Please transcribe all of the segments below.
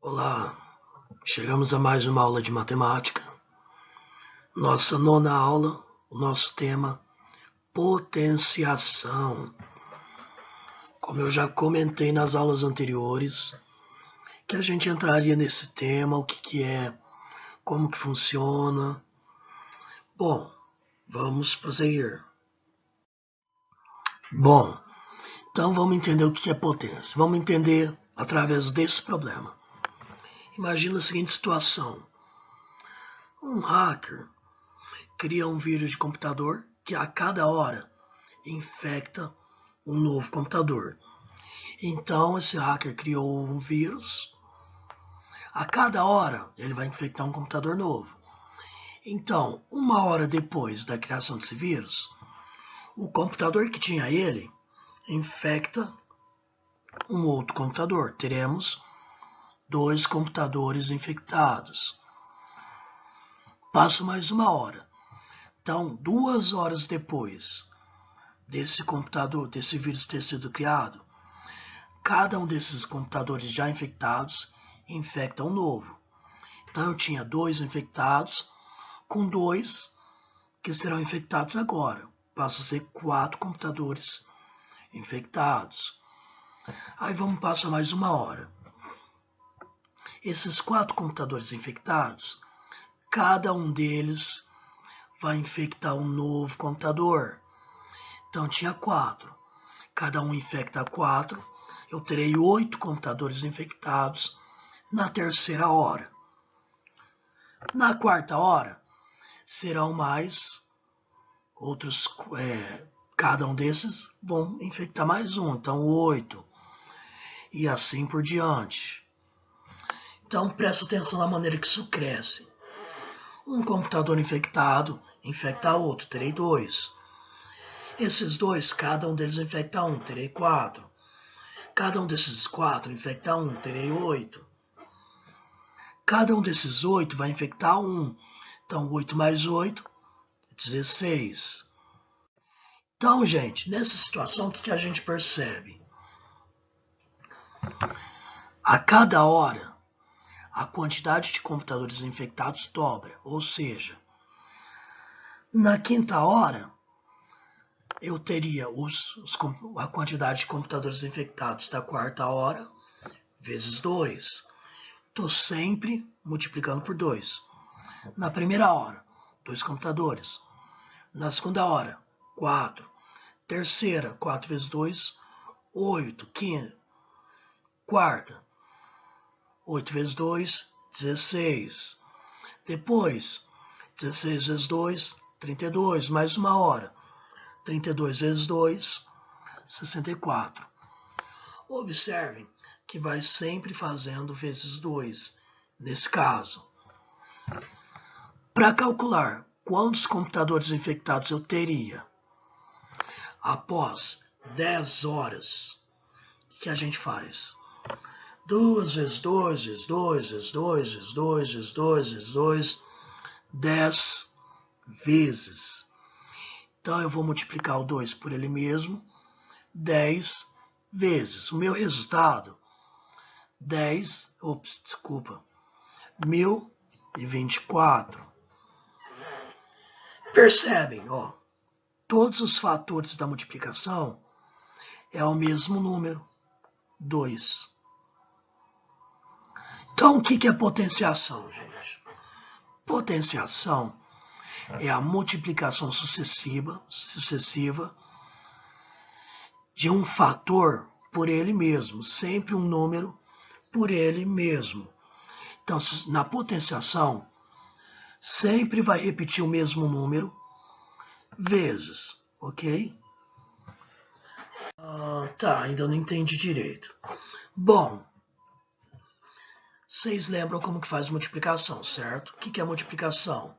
Olá, chegamos a mais uma aula de matemática. Nossa nona aula, o nosso tema, potenciação. Como eu já comentei nas aulas anteriores, que a gente entraria nesse tema, o que é, como que funciona. Bom, vamos prosseguir. Bom, então vamos entender o que é potência. Vamos entender através desse problema. Imagina a seguinte situação. Um hacker cria um vírus de computador que a cada hora infecta um novo computador. Então, esse hacker criou um vírus. A cada hora, ele vai infectar um computador novo. Então, uma hora depois da criação desse vírus, o computador que tinha ele infecta um outro computador. Teremos dois computadores infectados. Passa mais uma hora. Então, 2 horas depois desse computador, desse vírus ter sido criado, cada um desses computadores já infectados infecta um novo. Então eu tinha 2 infectados com 2 que serão infectados agora. Passa a ser 4 computadores infectados. Aí vamos passar mais uma hora. Esses 4 computadores infectados, cada um deles vai infectar um novo computador. Então tinha 4. Cada um infecta 4. Eu terei 8 computadores infectados na terceira hora. Na quarta hora, serão mais outros, cada um desses vão infectar mais um, então 8, e assim por diante. Então presta atenção na maneira que isso cresce. Um computador infectado infecta outro, terei 2. Esses 2, cada um deles infecta 1, terei 4. Cada um desses 4 infecta 1, terei 8. Cada um desses 8 vai infectar 1. Então, 8 mais 8, 16. Então, gente, nessa situação, o que a gente percebe? A cada hora, a quantidade de computadores infectados dobra. Ou seja, na quinta hora, eu teria a quantidade de computadores infectados da quarta hora vezes 2. Estou sempre multiplicando por 2. Na primeira hora, 2 computadores. Na segunda hora, 4. Terceira, 4 vezes 2, 8. Quinta, quarta, 8 vezes 2, 16. Depois, 16 vezes 2, 32. Mais uma hora. 32 vezes 2, 64. Observem que vai sempre fazendo vezes 2, nesse caso. Para calcular quantos computadores infectados eu teria após 10 horas, o que a gente faz? 2 vezes 2, vezes 2, vezes 2, vezes 2, vezes 2, vezes 2, 10 vezes. Então eu vou multiplicar o 2 por ele mesmo, 10 vezes. O meu resultado, 1024. Percebem, ó, todos os fatores da multiplicação é o mesmo número, 2. Então, o que é potenciação, gente? Potenciação é a multiplicação sucessiva de um fator por ele mesmo, sempre um número por ele mesmo. Então, na potenciação, sempre vai repetir o mesmo número vezes, ok? Tá, ainda não entendi direito. Bom, vocês lembram como que faz multiplicação, certo? O que é multiplicação?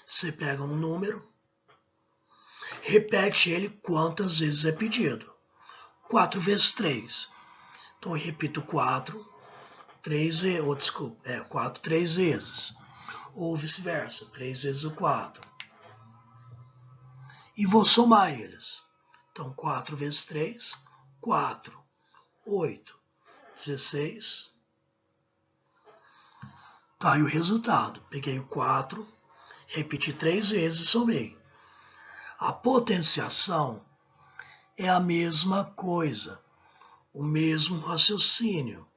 Você pega um número, repete ele quantas vezes é pedido. 4 vezes 3. Então eu repito 4, 3 vezes, 4 3 vezes. Ou vice-versa, 3 vezes o 4. E vou somar eles. Então 4 vezes 3, 4. 8, 16, Tá aí o resultado. Peguei o 4, repeti 3 vezes e somei. A potenciação é a mesma coisa, o mesmo raciocínio.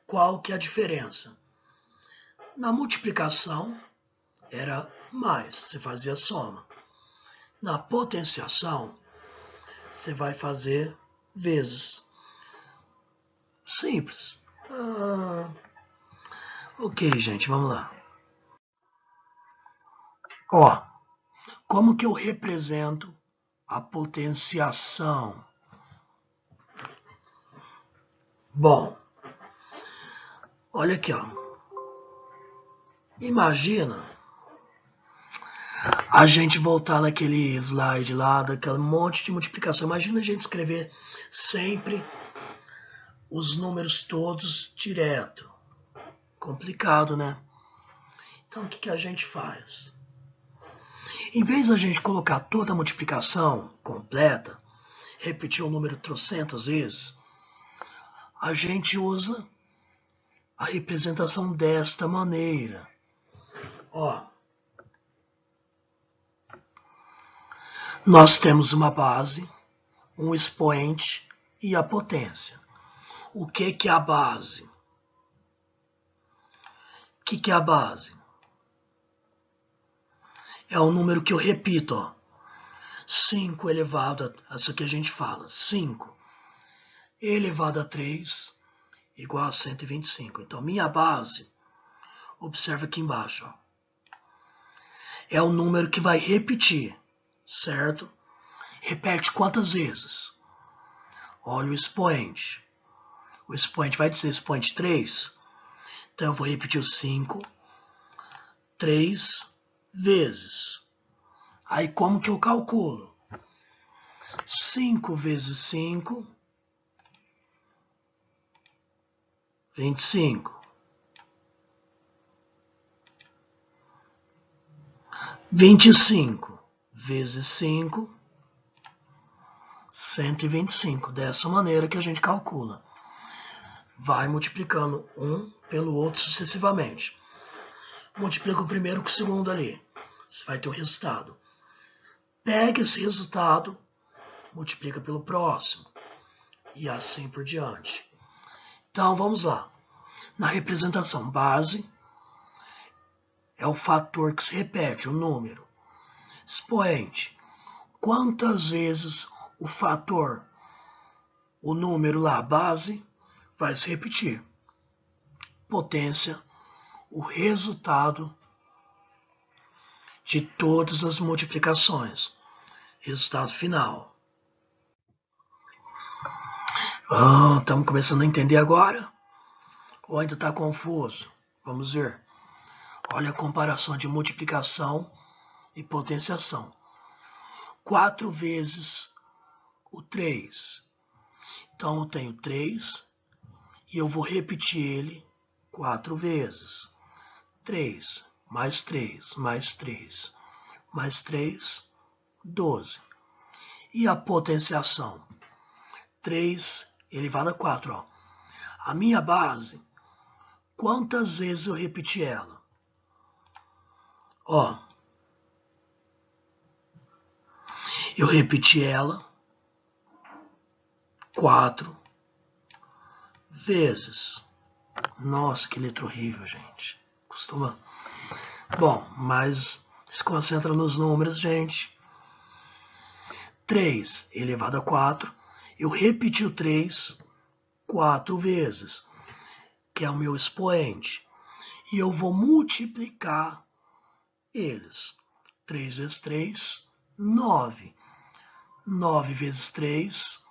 Qual que é a diferença? Na multiplicação era mais, você fazia soma. Na potenciação, você vai fazer vezes. Simples. Ok, gente, vamos lá. Ó, como que eu represento a potenciação? Bom, olha aqui, ó. Imagina a gente voltar naquele slide lá, daquele monte de multiplicação. Imagina a gente escrever sempre os números todos direto. Complicado, né? Então, o que a gente faz? Em vez da gente colocar toda a multiplicação completa, repetir o número trocentas vezes, a gente usa a representação desta maneira. Ó, nós temos uma base, um expoente e a potência. O que é a base? O que é a base? É o número que eu repito, ó. 5 elevado a... Isso aqui a gente fala. 5 elevado a 3 igual a 125. Então, minha base, observa aqui embaixo, ó, é o número que vai repetir, certo? Repete quantas vezes? Olha o expoente. O expoente vai dizer expoente 3. Então, eu vou repetir o 5 3 vezes. Aí, como que eu calculo? 5 vezes 5, 25. 25 vezes 5, 125. Dessa maneira que a gente calcula. Vai multiplicando um pelo outro sucessivamente. Multiplica o primeiro com o segundo ali. Você vai ter o resultado. Pega esse resultado, multiplica pelo próximo. E assim por diante. Então, vamos lá. Na representação base, é o fator que se repete, o número. Expoente. Quantas vezes o fator, o número lá, base, vai se repetir? Potência, o resultado de todas as multiplicações. Resultado final. Estamos começando a entender agora? Ou ainda está confuso? Vamos ver. Olha a comparação de multiplicação e potenciação. 4 vezes o 3. Então, eu tenho 3 e eu vou repetir ele 4 vezes. 3, mais 3, mais 3, mais 3, 12. E a potenciação? 3 elevado a 4. Ó. A minha base, quantas vezes eu repeti ela? Ó, eu repeti ela 4 vezes. Nossa, que letra horrível, gente. Costuma... Bom, mas se concentra nos números, gente. 3 elevado a 4. Eu repeti o 3 4 vezes, que é o meu expoente. E eu vou multiplicar eles. 3 vezes 3, 9. 9 vezes 3,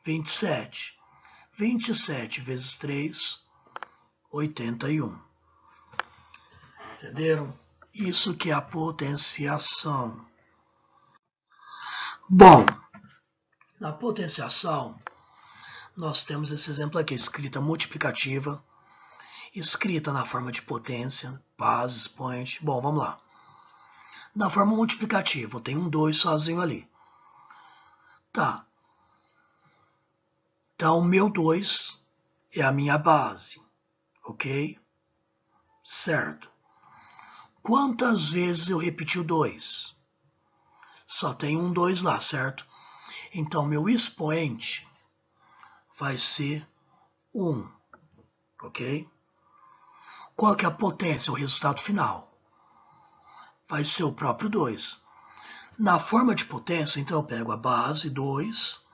27. 27 vezes 3, 81. Entenderam? Isso que é a potenciação. Bom, na potenciação, nós temos esse exemplo aqui, escrita multiplicativa, escrita na forma de potência, base, expoente. Bom, vamos lá. Na forma multiplicativa, eu tenho um 2 sozinho ali. Tá. Então, o meu 2 é a minha base, ok? certo? Quantas vezes eu repeti o 2? Só tem um 2 lá, certo? Então, meu expoente vai ser 1, ok? Qual que é a potência, o resultado final? Vai ser o próprio 2. Na forma de potência, então, eu pego a base 2,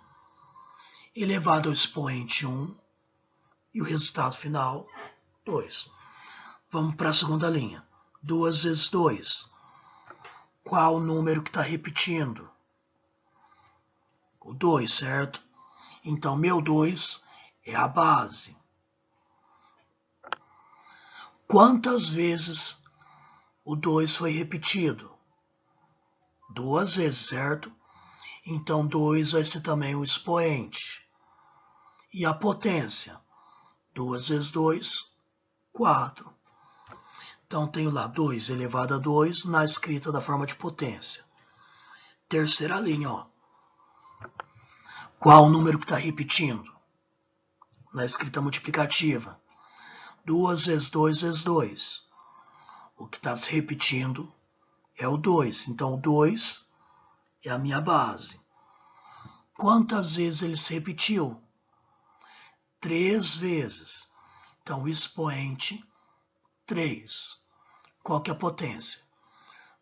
elevado ao expoente 1, e o resultado final, 2. Vamos para a segunda linha. 2 vezes 2. Qual o número que está repetindo? O 2, certo? Então, meu 2 é a base. Quantas vezes o 2 foi repetido? 2 vezes, certo? Então, 2 vai ser também o expoente. E a potência? 2 vezes 2, 4. Então, tenho lá 2 elevado a 2 na escrita da forma de potência. Terceira linha, ó. Qual o número que está repetindo? Na escrita multiplicativa. 2 vezes 2 vezes 2. O que está se repetindo é o 2. Então, o 2 é a minha base. Quantas vezes ele se repetiu? 3 vezes. Então, o expoente, 3. Qual que é a potência?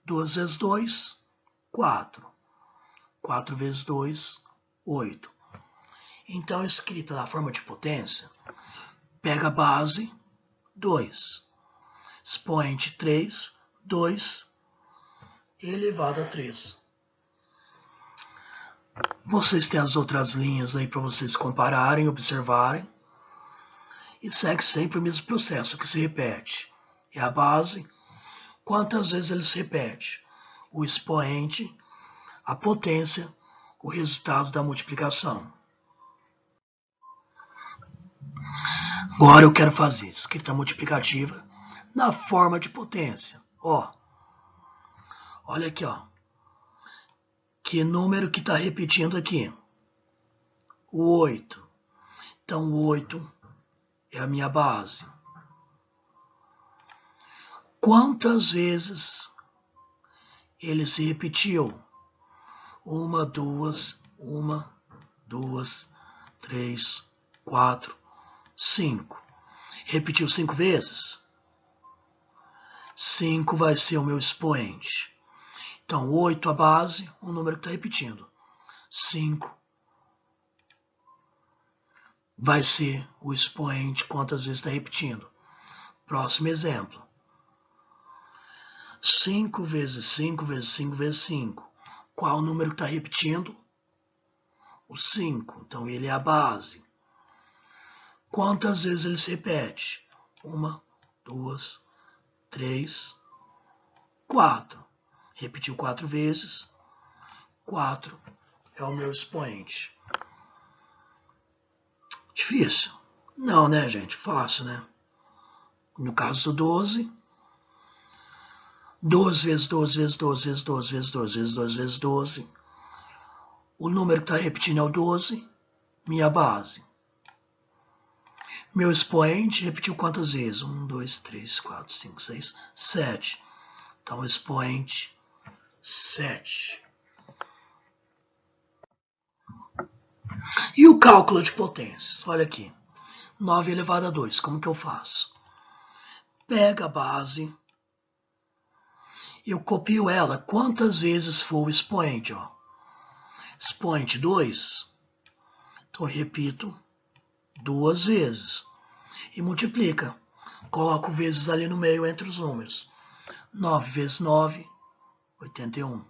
2 vezes 2, 4. 4 vezes 2, 8. Então, escrita na forma de potência, pega a base, 2. Expoente 3, 2 elevado a 3. Vocês têm as outras linhas aí para vocês compararem, observarem. E segue sempre o mesmo processo que se repete. É a base. Quantas vezes ele se repete? O expoente, a potência, o resultado da multiplicação. Agora eu quero fazer escrita multiplicativa na forma de potência. Ó, olha aqui, ó. Que número que está repetindo aqui? O 8. Então, o 8 é a minha base. Quantas vezes ele se repetiu? 1, 2, 3, 4, 5. Repetiu 5 vezes? 5 vai ser o meu expoente. Então, 8 a base, o número que está repetindo. 5 vai ser o expoente, quantas vezes está repetindo. Próximo exemplo. 5 vezes 5 vezes 5 vezes 5. Qual o número que está repetindo? O 5. Então, ele é a base. Quantas vezes ele se repete? 1, 2, 3, 4. Repetiu 4 vezes. 4 é o meu expoente. Difícil? Não, né, gente? Fácil, né? No caso do 12, 12 vezes 12 vezes 12 vezes 12 vezes 12 vezes 12 vezes 12. O número que está repetindo é o 12, minha base. Meu expoente repetiu quantas vezes? 1, 2, 3, 4, 5, 6, 7. Então, expoente 7. E o cálculo de potências? Olha aqui. 9 elevado a 2. Como que eu faço? Pega a base. Eu copio ela quantas vezes for o expoente. Ó. Expoente 2. Então, eu repito 2 vezes. E multiplica. Coloco vezes ali no meio entre os números. 9 vezes 9, 81.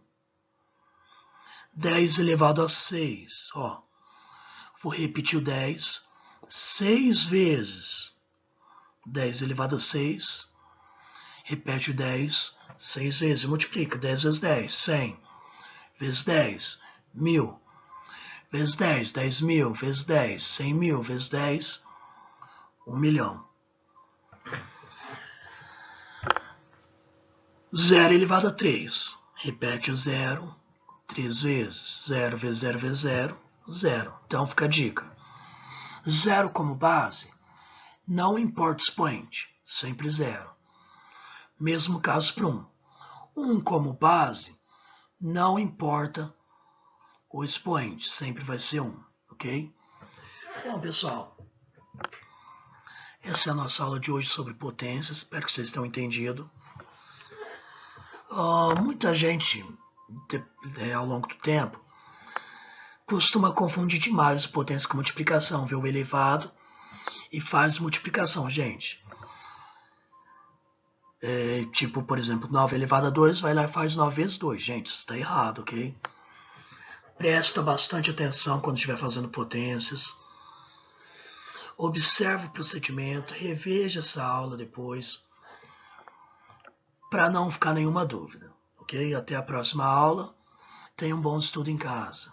10 elevado a 6. Ó. Vou repetir o 10 6 vezes. 10 elevado a 6. Repete o 10 6 vezes. Multiplica. 10 vezes 10, 100. Vezes 10, 1000. Vezes 10, 10.000. Vezes 10, 100.000. Vezes 10, 1 milhão. 0 elevado a 3. Repete o 0 3 vezes. 0 vezes 0 vezes 0, 0. Então fica a dica. 0 como base, não importa o expoente, sempre 0. Mesmo caso para 1. 1 como base, não importa o expoente, sempre vai ser 1, ok? Bom, pessoal, essa é a nossa aula de hoje sobre potências, espero que vocês tenham entendido. Muita gente, ao longo do tempo, costuma confundir demais potência com multiplicação, vê o elevado e faz multiplicação, gente. Tipo, por exemplo, 9 elevado a 2, vai lá e faz 9 vezes 2. Gente, isso está errado, ok? Presta bastante atenção quando estiver fazendo potências. Observe o procedimento, reveja essa aula depois, para não ficar nenhuma dúvida, ok? Até a próxima aula. Tenha um bom estudo em casa.